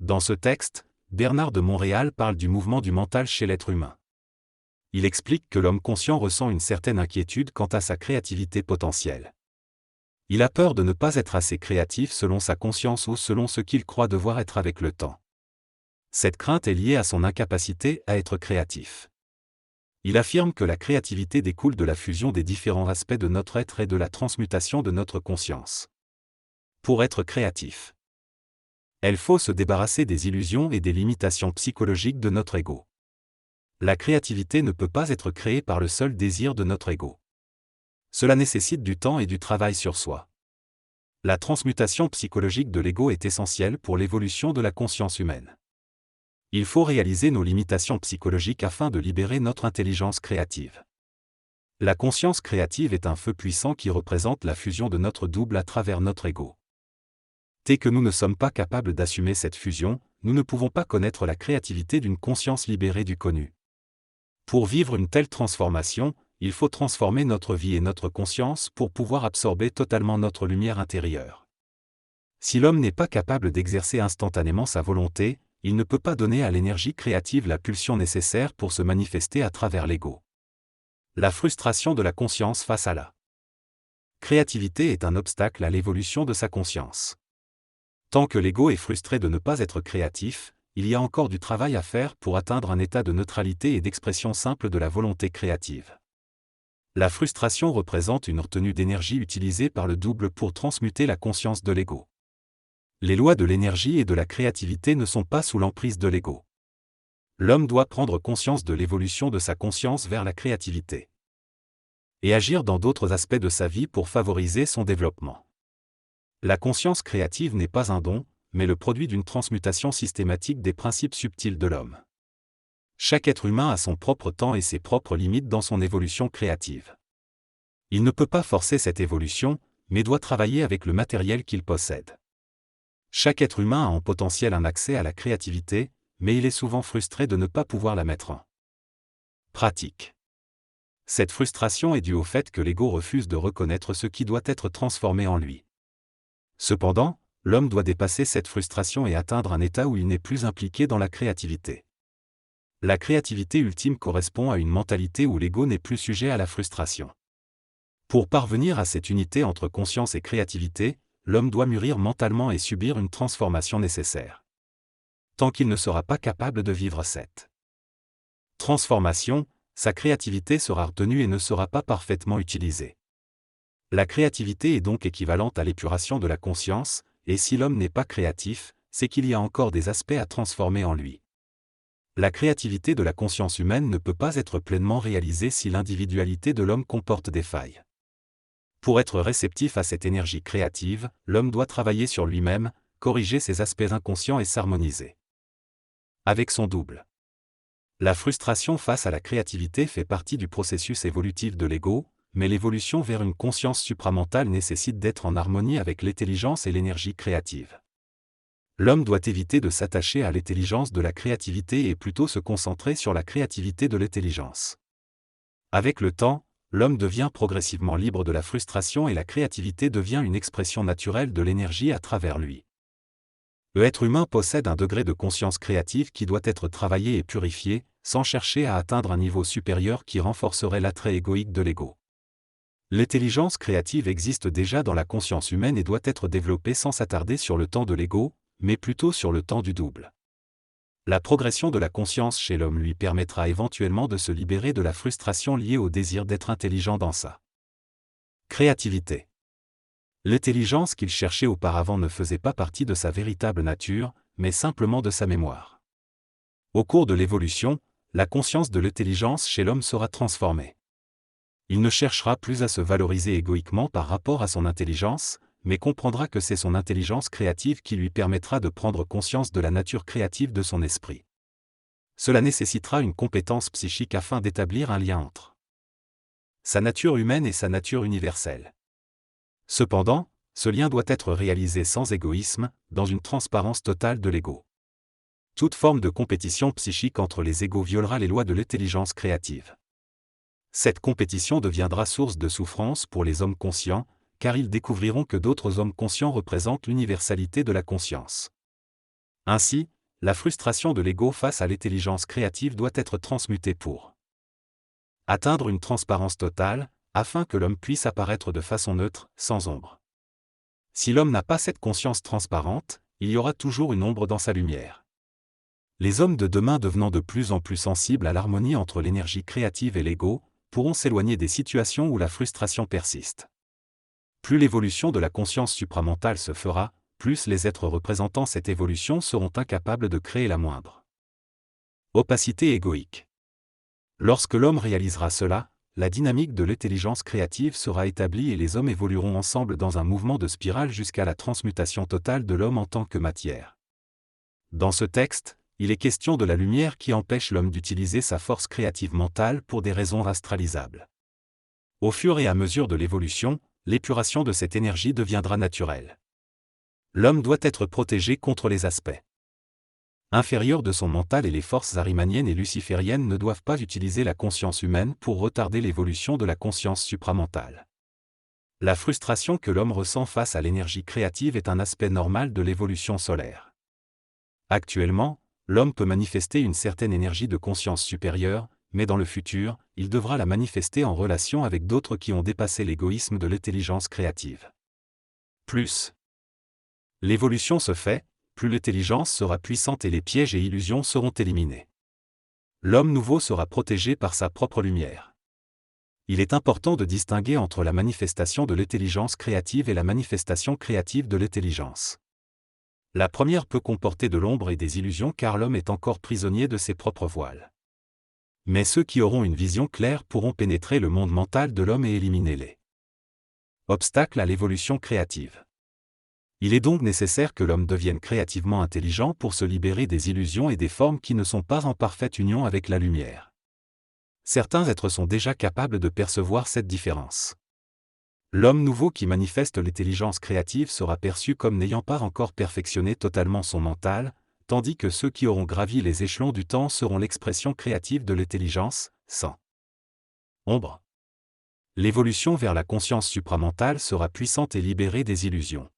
Dans ce texte, Bernard de Montréal parle du mouvement du mental chez l'être humain. Il explique que l'homme conscient ressent une certaine inquiétude quant à sa créativité potentielle. Il a peur de ne pas être assez créatif selon sa conscience ou selon ce qu'il croit devoir être avec le temps. Cette crainte est liée à son incapacité à être créatif. Il affirme que la créativité découle de la fusion des différents aspects de notre être et de la transmutation de notre conscience. Pour être créatif, il faut se débarrasser des illusions et des limitations psychologiques de notre ego. La créativité ne peut pas être créée par le seul désir de notre ego. Cela nécessite du temps et du travail sur soi. La transmutation psychologique de l'ego est essentielle pour l'évolution de la conscience humaine. Il faut réaliser nos limitations psychologiques afin de libérer notre intelligence créative. La conscience créative est un feu puissant qui représente la fusion de notre double à travers notre ego. Dès que nous ne sommes pas capables d'assumer cette fusion, nous ne pouvons pas connaître la créativité d'une conscience libérée du connu. Pour vivre une telle transformation, il faut transformer notre vie et notre conscience pour pouvoir absorber totalement notre lumière intérieure. Si l'homme n'est pas capable d'exercer instantanément sa volonté, il ne peut pas donner à l'énergie créative la pulsion nécessaire pour se manifester à travers l'ego. La frustration de la conscience face à la créativité est un obstacle à l'évolution de sa conscience. Tant que l'ego est frustré de ne pas être créatif, il y a encore du travail à faire pour atteindre un état de neutralité et d'expression simple de la volonté créative. La frustration représente une retenue d'énergie utilisée par le double pour transmuter la conscience de l'ego. Les lois de l'énergie et de la créativité ne sont pas sous l'emprise de l'ego. L'homme doit prendre conscience de l'évolution de sa conscience vers la créativité et agir dans d'autres aspects de sa vie pour favoriser son développement. La conscience créative n'est pas un don, mais le produit d'une transmutation systématique des principes subtils de l'homme. Chaque être humain a son propre temps et ses propres limites dans son évolution créative. Il ne peut pas forcer cette évolution, mais doit travailler avec le matériel qu'il possède. Chaque être humain a en potentiel un accès à la créativité, mais il est souvent frustré de ne pas pouvoir la mettre en pratique. Cette frustration est due au fait que l'ego refuse de reconnaître ce qui doit être transformé en lui. Cependant, l'homme doit dépasser cette frustration et atteindre un état où il n'est plus impliqué dans la créativité. La créativité ultime correspond à une mentalité où l'ego n'est plus sujet à la frustration. Pour parvenir à cette unité entre conscience et créativité, l'homme doit mûrir mentalement et subir une transformation nécessaire. Tant qu'il ne sera pas capable de vivre cette transformation, sa créativité sera retenue et ne sera pas parfaitement utilisée. La créativité est donc équivalente à l'épuration de la conscience, et si l'homme n'est pas créatif, c'est qu'il y a encore des aspects à transformer en lui. La créativité de la conscience humaine ne peut pas être pleinement réalisée si l'individualité de l'homme comporte des failles. Pour être réceptif à cette énergie créative, l'homme doit travailler sur lui-même, corriger ses aspects inconscients et s'harmoniser avec son double. La frustration face à la créativité fait partie du processus évolutif de l'ego, mais l'évolution vers une conscience supramentale nécessite d'être en harmonie avec l'intelligence et l'énergie créative. L'homme doit éviter de s'attacher à l'intelligence de la créativité et plutôt se concentrer sur la créativité de l'intelligence. Avec le temps, l'homme devient progressivement libre de la frustration et la créativité devient une expression naturelle de l'énergie à travers lui. L'être humain possède un degré de conscience créative qui doit être travaillé et purifié, sans chercher à atteindre un niveau supérieur qui renforcerait l'attrait égoïque de l'ego. L'intelligence créative existe déjà dans la conscience humaine et doit être développée sans s'attarder sur le temps de l'ego, mais plutôt sur le temps du double. La progression de la conscience chez l'homme lui permettra éventuellement de se libérer de la frustration liée au désir d'être intelligent dans sa créativité. L'intelligence qu'il cherchait auparavant ne faisait pas partie de sa véritable nature, mais simplement de sa mémoire. Au cours de l'évolution, la conscience de l'intelligence chez l'homme sera transformée. Il ne cherchera plus à se valoriser égoïquement par rapport à son intelligence, mais comprendra que c'est son intelligence créative qui lui permettra de prendre conscience de la nature créative de son esprit. Cela nécessitera une compétence psychique afin d'établir un lien entre sa nature humaine et sa nature universelle. Cependant, ce lien doit être réalisé sans égoïsme, dans une transparence totale de l'ego. Toute forme de compétition psychique entre les égos violera les lois de l'intelligence créative. Cette compétition deviendra source de souffrance pour les hommes conscients, car ils découvriront que d'autres hommes conscients représentent l'universalité de la conscience. Ainsi, la frustration de l'ego face à l'intelligence créative doit être transmutée pour atteindre une transparence totale, afin que l'homme puisse apparaître de façon neutre, sans ombre. Si l'homme n'a pas cette conscience transparente, il y aura toujours une ombre dans sa lumière. Les hommes de demain devenant de plus en plus sensibles à l'harmonie entre l'énergie créative et l'ego, pourront s'éloigner des situations où la frustration persiste. Plus l'évolution de la conscience supramentale se fera, plus les êtres représentant cette évolution seront incapables de créer la moindre opacité égoïque. Lorsque l'homme réalisera cela, la dynamique de l'intelligence créative sera établie et les hommes évolueront ensemble dans un mouvement de spirale jusqu'à la transmutation totale de l'homme en tant que matière. Dans ce texte, il est question de la lumière qui empêche l'homme d'utiliser sa force créative mentale pour des raisons astralisables. Au fur et à mesure de l'évolution, l'épuration de cette énergie deviendra naturelle. L'homme doit être protégé contre les aspects inférieurs de son mental et les forces arimaniennes et lucifériennes ne doivent pas utiliser la conscience humaine pour retarder l'évolution de la conscience supramentale. La frustration que l'homme ressent face à l'énergie créative est un aspect normal de l'évolution solaire. Actuellement, l'homme peut manifester une certaine énergie de conscience supérieure, mais dans le futur, il devra la manifester en relation avec d'autres qui ont dépassé l'égoïsme de l'intelligence créative. Plus l'évolution se fait, plus l'intelligence sera puissante et les pièges et illusions seront éliminés. L'homme nouveau sera protégé par sa propre lumière. Il est important de distinguer entre la manifestation de l'intelligence créative et la manifestation créative de l'intelligence. La première peut comporter de l'ombre et des illusions car l'homme est encore prisonnier de ses propres voiles. Mais ceux qui auront une vision claire pourront pénétrer le monde mental de l'homme et éliminer les obstacles à l'évolution créative. Il est donc nécessaire que l'homme devienne créativement intelligent pour se libérer des illusions et des formes qui ne sont pas en parfaite union avec la lumière. Certains êtres sont déjà capables de percevoir cette différence. L'homme nouveau qui manifeste l'intelligence créative sera perçu comme n'ayant pas encore perfectionné totalement son mental, tandis que ceux qui auront gravi les échelons du temps seront l'expression créative de l'intelligence, sans ombre. L'évolution vers la conscience supramentale sera puissante et libérée des illusions.